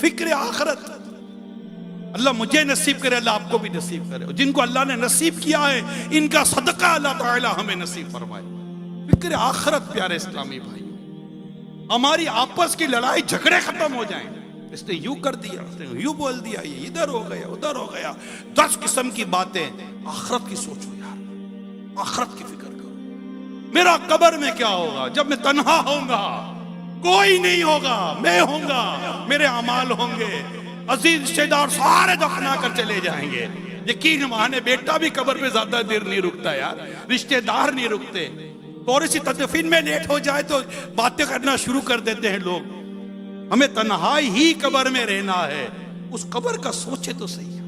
फिक्र आखिरत। अल्लाह मुझे नसीब करे, अल्लाह आपको भी नसीब करे। जिनको अल्लाह ने नसीब किया है इनका सदका अल्लाह ताला हमें नसीब फरमाए। फिक्र आखिरत प्यारे इस्लामी भाई, हमारी आपस की लड़ाई झगड़े खत्म हो जाएं। इसने यूं कर दिया, उसने यूं बोल दिया, ये इधर हो गया उधर हो गया, 10 किस्म की बातें। आखिरत की सोचो यार, आखिरत की फिक्र करो। मेरा कब्र में क्या होगा जब मैं तन्हा होऊंगा, कोई नहीं होगा, मैं होऊंगा, मेरे अमाल होंगे, अजीज रिश्तेदार सारे दफना कर चले जाएंगे। यकीन माने बेटा भी कब्र पे ज्यादा देर नहीं रुकता यार, रिश्तेदार नहीं रुकते। थोड़ी सी तदफीन में लेट हो जाए तो बातें करना शुरू कर देते हैं लोग। हमें तन्हाई ही कब्र में रहना है। उस कब्र का सोचे तो सही है,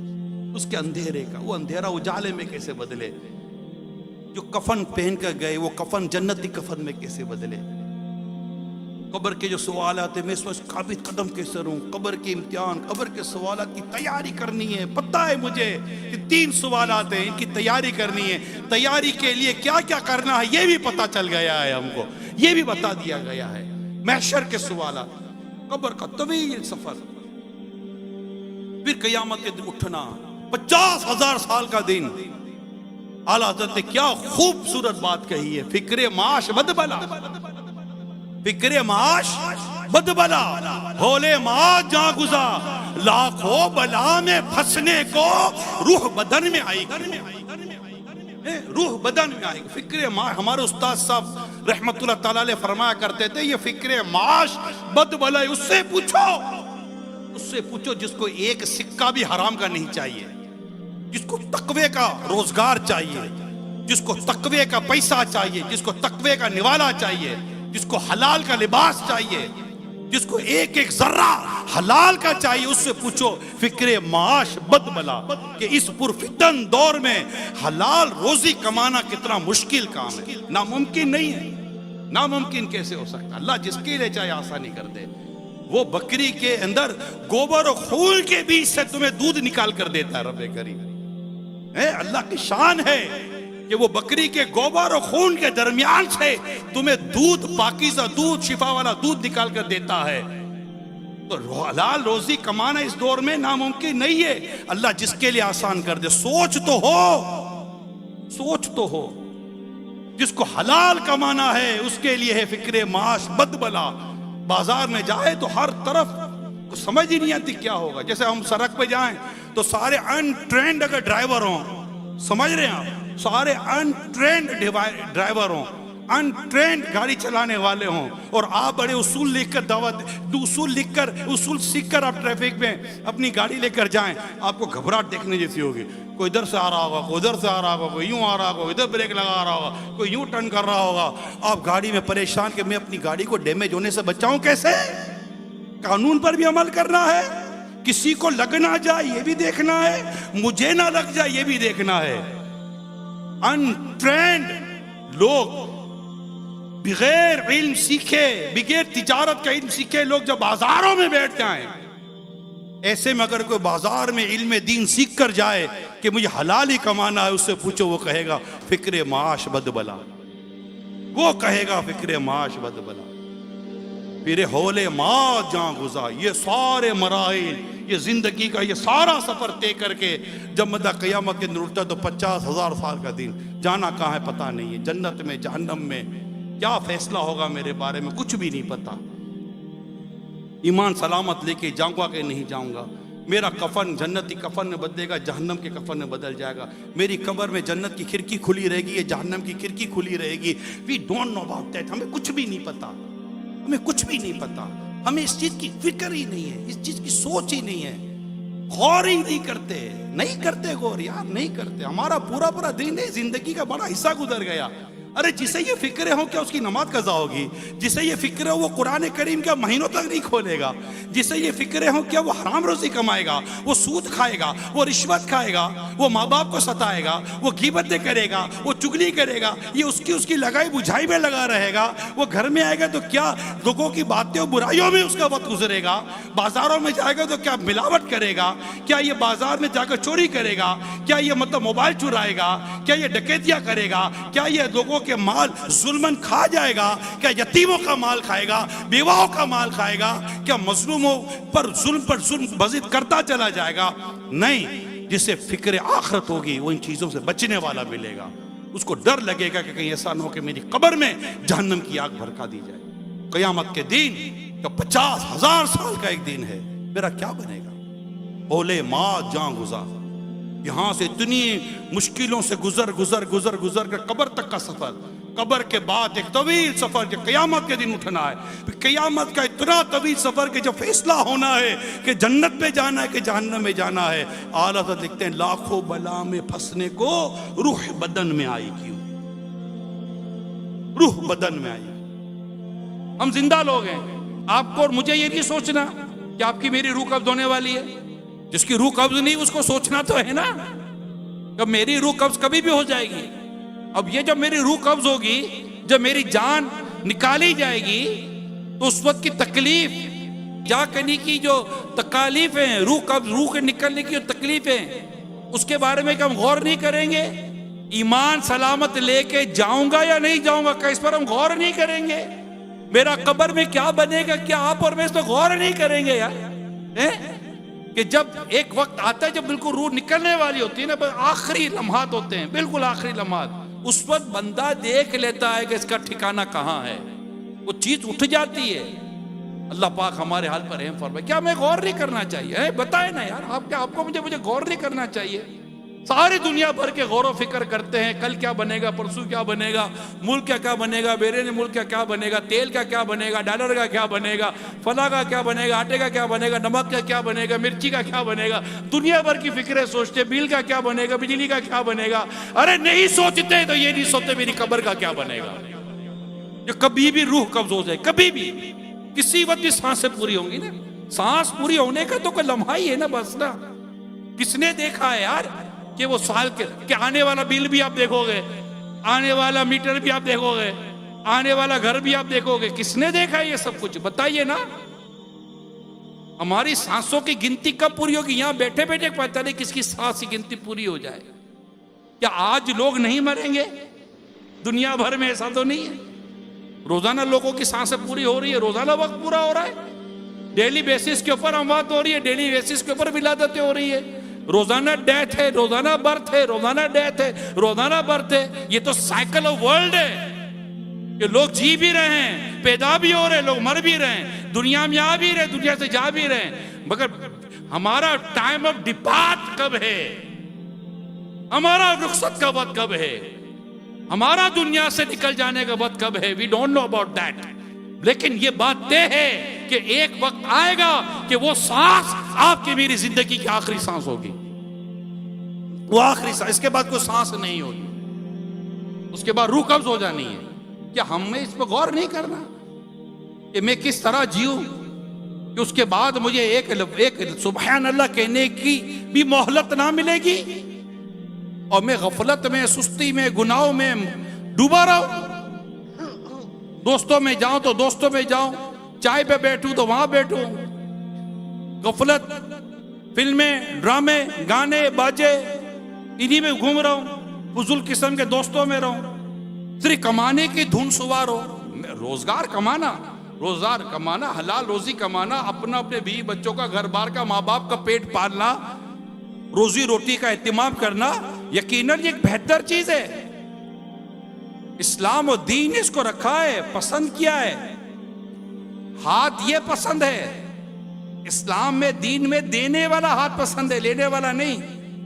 उसके अंधेरे का, वो अंधेरा उजाले में कैसे बदले। जो कफन पहन कर गए वो कफन जन्नती कफन में कैसे बदले। कब्र के जो सवाल आते मैं इस वक्त काबिज कदम कैसे रहूं, कब्र के इम्तिहान, कब्र के सवाल की तैयारी करनी है। पता है मुझे कि 3 सवाल आते हैं, इनकी तैयारी करनी है। तैयारी के लिए क्या क्या करना है ये भी पता चल गया है हमको, ये भी बता दिया गया है। महशर के सवाल, कब्र का तवील सफर, फिर क़यामत के दिन उठना, 50,000 साल का दिन। आला हज़रत ने क्या खूबसूरत बात कही है, फिक्रे माश बदबला, फिक्रे माश बदबला, होले माश जहां गुजा, लाखों बला में फंसने को रूह बदन में आएगी, रूह बदन में आएगी। फिक्रे माश, हमारे उस्ताद साहब रहमतुल्लाह ताला अलैह फरमाया करते थे, ये फिक्रे माश बदबला, उससे पूछो जिसको एक सिक्का भी हराम का नहीं चाहिए, जिसको तकवे का रोजगार चाहिए, जिसको तकवे का पैसा चाहिए, जिसको तकवे का निवाला चाहिए, जिसको हलाल का लिबास चाहिए, जिसको एक एक जर्रा हलाल का चाहिए, उससे पूछो फिक्रे माश बदबला कि इस पुरफितन दौर में हलाल रोजी कमाना कितना मुश्किल काम है, नामुमकिन नहीं है। नामुमकिन कैसे हो सकता, अल्लाह जिसके लिए चाहे आसानी कर दे। वो बकरी के अंदर गोबर और खून के बीच से तुम्हें दूध निकाल कर देता है रब्बे करीम है। अल्लाह की शान है कि वो बकरी के गोबर और खून के दरमियान से तुम्हें दूध, पाकीज़ा दूध, शिफा वाला दूध निकाल कर देता है। तो हलाल रोजी कमाना इस दौर में नामुमकिन नहीं है। अल्लाह जिसके लिए आसान कर दे, सोच तो हो, सोच तो हो। जिसको हलाल कमाना है उसके लिए है फिक्रे माश बदबला। बाजार में जाए तो हर तरफ को समझ ही नहीं आती क्या होगा। जैसे हम सड़क पे जाएं तो सारे अनट्रेंड अगर ड्राइवर हों, समझ रहे हैं आप, सारे अनट्रेंड ड्राइवर हों, अनट्रेंड गाड़ी चलाने वाले हों, और आप बड़े उसूल सीख कर आप ट्रैफिक में अपनी गाड़ी लेकर जाएं, आपको घबराहट देखने जैसी होगी। कोई इधर से आ रहा होगा, कोई उधर से आ रहा होगा, कोई यूं आ रहा होगा, इधर ब्रेक लगा रहा होगा, कोई यूं टर्न कर रहा होगा। आप गाड़ी में परेशान कि मैं अपनी गाड़ी को डैमेज होने से बचाऊं कैसे। कानून पर भी अमल करना है, किसी को लग ना जाए ये भी देखना है, मुझे ना लग जाए ये भी देखना है। अनट्रेंड लोग, बगैर इल्म सीखे, बगैर तिजारत का इल्म सीखे लोग जब बाजारों में बैठ जाएं, ऐसे में अगर कोई बाजार में इल्म दीन सीख कर जाए कि मुझे हलाल ही कमाना है, उससे पूछो, वो कहेगा फिक्रे माश बदबला, वो कहेगा फिक्रे माश बदबला। फिर होले माँ जहां गुजा, ये सारे मराइल, ये जिंदगी का ये सारा सफर तय करके जब मदा क़यामत के दिन उठता तो 50,000 साल का दिन, जाना कहाँ है पता नहीं है, जन्नत में जहन्नम में, क्या फैसला होगा मेरे बारे में कुछ भी नहीं पता। ईमान सलामत लेके जाऊंगा कि नहीं जाऊंगा, मेरा कफन जन्नती कफन में बदलेगा, जहन्नम के कफन में बदल जाएगा, मेरी कब्र में जन्नत की खिड़की खुली रहेगी या जहन्नम की खिड़की खुली रहेगी। We don't know about that, हमें कुछ भी नहीं पता, हमें कुछ भी नहीं पता, हमें इस चीज की फिक्र ही नहीं है, इस चीज की सोच ही नहीं है, गौर ही नहीं करते गौर यार, नहीं करते। हमारा पूरा दिन है, जिंदगी का बड़ा हिस्सा गुजर गया। अरे जिसे ये फिक्र हो क्या उसकी नमाज कज़ा होगी, जिसे ये फिक्र हो वो कुरान करीम क्या महीनों तक नहीं खोलेगा, जिसे ये फिक्र हो क्या वो हराम रोजी कमाएगा, वो सूद खाएगा, वो रिश्वत खाएगा, वो माँ बाप को सताएगा, वो गीबतें करेगा, वो चुगली करेगा, ये उसकी लगाई बुझाई में लगा रहेगा। वो घर में आएगा तो क्या लोगों की बातें और बुराइयों में उसका वक्त गुजरेगा, बाजारों में जाएगा तो क्या मिलावट करेगा, क्या ये बाजार में जाकर चोरी करेगा, क्या ये मतलब मोबाइल चुराएगा, क्या ये डकैतियाँ करेगा, क्या ये लोगों के माल जुल्मन खा जाएगा? क्या यतीमों का माल खाएगा, बेवाओं का माल खाएगा? क्या मजलूमों पर जुल्म मजीद करता चला जाएगा? नहीं, जिसे फिक्र आखिरत होगी वो इन चीजों से बचने वाला मिलेगा। उसको डर लगेगा कि कहीं ऐसा ना हो कि मेरी कब्र में जहन्नम की आग भड़का दी जाए। क़यामत के दिन तो 50,000 साल का एक दिन है, मेरा क्या बनेगा? ओले माँ जान गुजार, यहां से इतनी मुश्किलों से गुजर कर कब्र तक का सफर, कब्र के बाद एक तवील सफर जो क़यामत के दिन उठना है। क़यामत का इतना तवील सफर कि जब फैसला होना है कि जन्नत में जाना है कि जहन्नम में जाना है। आला हज़रत लिखते हैं, लाखों बला में फंसने को रूह बदन में आई क्यों? रूह बदन में आई। हम जिंदा लोग हैं, आपको और मुझे ये नहीं सोचना कि आपकी मेरी रूह कब्ज होने वाली है। जिसकी रूह कब्ज नहीं उसको सोचना तो है ना, कब मेरी रूह कब्ज कभी भी हो जाएगी। अब ये जब मेरी रूह कब्ज होगी, जब मेरी जान निकाली जाएगी, तो उस वक्त की तकलीफ जा करने की जो तकालीफ है, रूह के निकलने की जो तकलीफ है, उसके बारे में हम गौर नहीं करेंगे। ईमान सलामत लेके जाऊंगा या नहीं जाऊंगा, क्या इस पर हम गौर नहीं करेंगे? मेरा कब्र में क्या बनेगा, क्या आप और मैं इस पर गौर नहीं करेंगे यार? कि जब एक वक्त आता है जब बिल्कुल रूह निकलने वाली होती है ना, आखिरी लम्हात होते हैं, बिल्कुल आखिरी लम्हात, उस वक्त बंदा देख लेता है कि इसका ठिकाना कहाँ है, वो चीज उठ जाती है। अल्लाह पाक हमारे हाल पर रहम फरमाए। क्या हमें गौर नहीं करना चाहिए? बताए ना यार, आप क्या, आपको मुझे गौर नहीं करना चाहिए? सारी दुनिया भर के गौर फिक्र करते हैं, कल क्या बनेगा, परसों क्या बनेगा, मुल्क का क्या बनेगा, बेरे मुल्क का क्या बनेगा, तेल का क्या बनेगा, डॉलर का क्या बनेगा, फला का क्या बनेगा, आटे का क्या बनेगा, नमक का क्या बनेगा, मिर्ची का क्या बनेगा। दुनिया भर की फिक्रें सोचते, बिल का क्या बनेगा, बिजली का क्या बनेगा। अरे नहीं सोचते तो ये नहीं सोचते मेरी कब्र का क्या बनेगा। जो कभी भी रूह कब्ज हो जाए, कभी भी किसी वक्त भी सांसें पूरी होंगी ना, सांस पूरी होने का तो कोई लम्हा ही है ना, बस ना। किसने देखा है यार कि वो साल के आने वाला बिल भी आप देखोगे, आने वाला मीटर भी आप देखोगे, आने वाला घर भी आप देखोगे? किसने देखा है ये सब कुछ? बताइए ना। हमारी सांसों की गिनती कब पूरी होगी? यहां बैठे बैठे पता नहीं किसकी सांस की गिनती पूरी हो जाए। क्या आज लोग नहीं मरेंगे? दुनिया भर में ऐसा तो नहीं है। रोजाना लोगों की सांसें पूरी हो रही है, रोजाना वक्त पूरा हो रहा है, डेली बेसिस के ऊपर अमवात हो रही है, डेली बेसिस के ऊपर विलादतें हो रही है, रोजाना डेथ है, रोजाना बर्थ है, रोजाना डेथ है, रोजाना बर्थ है। ये तो साइकिल ऑफ वर्ल्ड है कि लोग जी भी रहे हैं, पैदा भी हो रहे हैं, लोग मर भी रहे हैं, दुनिया में आ भी रहे, दुनिया से जा भी रहे हैं। मगर हमारा टाइम ऑफ डिपार्ट कब है? हमारा रुखसत का वक्त कब है? हमारा दुनिया से निकल जाने का वक्त कब है? We don't know about that. लेकिन ये बात तय है कि एक वक्त आएगा कि वो सांस आपकी मेरी जिंदगी की आखिरी सांस होगी, वो आखिरी सांस, इसके बाद कोई सांस नहीं होगी, उसके बाद रूह कब्ज हो जानी है। क्या हमें इस पर गौर नहीं करना कि मैं किस तरह जीऊं कि उसके बाद मुझे एक सुबहान अल्लाह कहने की भी मोहलत ना मिलेगी और मैं गफलत में, सुस्ती में, गुनाहों में डूबा रहूं? दोस्तों में जाऊं तो दोस्तों में जाऊं, चाय पे बैठूं तो वहां बैठूं, गफलत, फिल्में, ड्रामे, गाने, बाजे, इन्हीं में घूम रहा हूं, फुजुल किस्म के दोस्तों में रहूं, सिर्फ कमाने की धुन सवार हो। रोजगार कमाना, हलाल रोजी कमाना, अपना अपने बीवी बच्चों का, घर बार का, माँ बाप का पेट पालना, रोजी रोटी का एहतिमाम करना यकीनन एक बेहतर चीज है। इस्लाम और दीन इसको रखा है, पसंद किया है। हाथ ये पसंद है, इस्लाम में, दीन में देने वाला हाथ पसंद है, लेने वाला नहीं।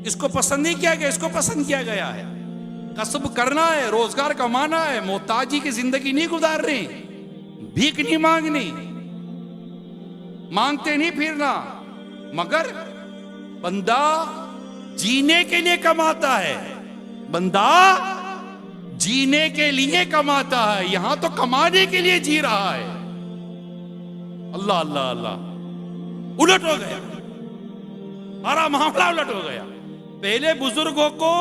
इसको पसंद नहीं किया गया, इसको पसंद किया गया है। कसब करना है, रोजगार कमाना है, मोहताजी की जिंदगी नहीं गुजारनी, भीख नहीं मांगनी, मांगते नहीं फिरना। मगर बंदा जीने के लिए कमाता है, बंदा जीने के लिए कमाता है, यहां तो कमाने के लिए जी रहा है। अल्लाह अल्लाह अल्लाह, उलट हो गया, हमारा मामला उलट हो गया। पहले बुजुर्गों को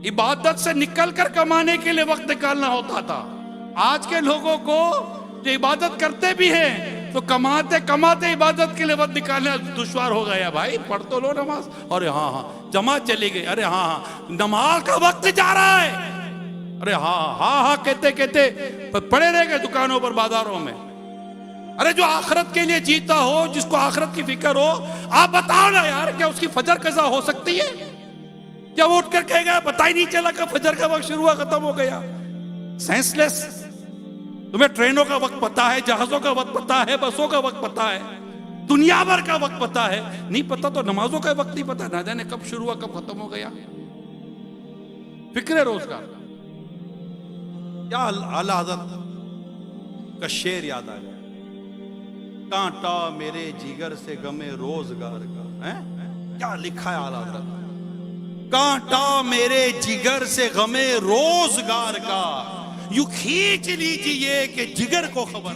इबादत से निकलकर कमाने के लिए वक्त निकालना होता था। आज के लोगों को जो इबादत करते भी हैं तो कमाते कमाते इबादत के लिए वक्त निकालना दुश्वार हो गया। भाई पढ़ तो लो नमाज, अरे हाँ हाँ जमात चली गई, अरे हाँ हाँ नमाज का वक्त जा रहा है, अरे हाँ हाँ हाँ कहते कहते पड़े रह गए दुकानों पर, बाजारों में। अरे जो आखिरत के लिए जीता हो, जिसको आखिरत की फिक्र हो, आप बताओ ना यार, क्या उसकी फजर कज़ा हो सकती है? क्या वो उठकर कहेगा पता ही नहीं चला कब फजर का वक्त शुरू हुआ खत्म हो गया? सेंसलेस। तुम्हें ट्रेनों का वक्त पता है, जहाजों का वक्त पता है, बसों का वक्त पता है, दुनिया भर का वक्त पता है। नहीं पता तो नमाजों का वक्त नहीं पता, ना जाने कब शुरू हुआ कब खत्म हो गया। फिक्र रोजगार। क्या आला हज़रत का शेर याद आ गया, कांटा मेरे जिगर से गमे रोजगार का। है क्या लिखा है आला हज़रत? कांटा मेरे जिगर से गमे रोजगार का, यूं खींच लीजिए कि जिगर को खबर